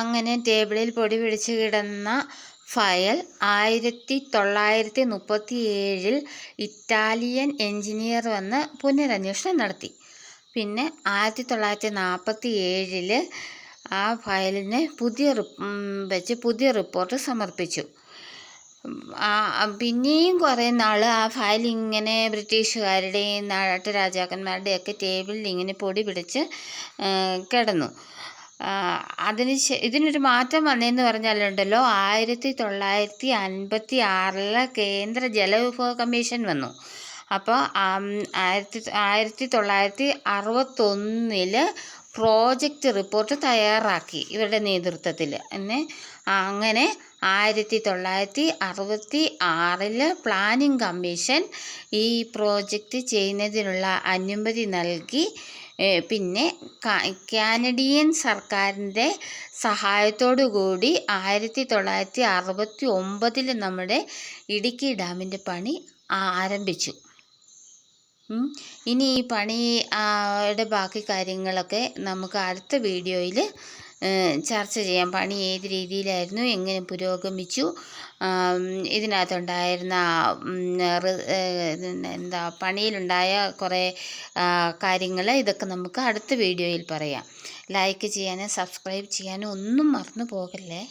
അങ്ങനെ ടേബിളിൽ പൊടി പിടിച്ച് കിടന്ന ഫയൽ 1937 ഇറ്റാലിയൻ എഞ്ചിനീയർ വന്ന് പുനരന്വേഷണം നടത്തി. പിന്നെ 1947 ആ ഫയലിന് പുതിയ റിപ്പോർട്ട് സമർപ്പിച്ചു. പിന്നെയും കുറേ നാൾ ആ ഫയൽ ഇങ്ങനെ ബ്രിട്ടീഷുകാരുടെയും നാട്ടുരാജാക്കന്മാരുടെയൊക്കെ ടേബിളിൽ ഇങ്ങനെ പൊടി പിടിച്ച് കിടന്നു. ഇതിനൊരു മാറ്റം വന്നതെന്ന് പറഞ്ഞാലുണ്ടല്ലോ, 1956 കേന്ദ്ര ജലവിഭവ കമ്മീഷൻ വന്നു. അപ്പോൾ 1961 പ്രോജക്റ്റ് റിപ്പോർട്ട് തയ്യാറാക്കി ഇവരുടെ നേതൃത്വത്തിൽ. അങ്ങനെ 1966 പ്ലാനിംഗ് കമ്മീഷൻ ഈ പ്രോജക്റ്റ് ചെയ്യുന്നതിനുള്ള അനുമതി നൽകി. പിന്നെ കാനഡിയൻ സർക്കാരിൻ്റെ സഹായത്തോടു കൂടി 1969 നമ്മുടെ ഇടുക്കി ഡാമിൻ്റെ പണി ആരംഭിച്ചു. ഇനി ഈ പണിയുടെ ബാക്കി കാര്യങ്ങളൊക്കെ നമുക്ക് അടുത്ത വീഡിയോയിൽ ചർച്ച ചെയ്യാം. പണി ഏത് രീതിയിലായിരുന്നു, എങ്ങനെ പുരോഗമിച്ചു, ഇതിനകത്തുണ്ടായിരുന്ന പണിയിലുണ്ടായ കുറേ കാര്യങ്ങൾ, ഇതൊക്കെ നമുക്ക് അടുത്ത വീഡിയോയിൽ പറയാം. ലൈക്ക് ചെയ്യാനും സബ്സ്ക്രൈബ് ചെയ്യാനും ഒന്നും മറന്നു പോകല്ലേ.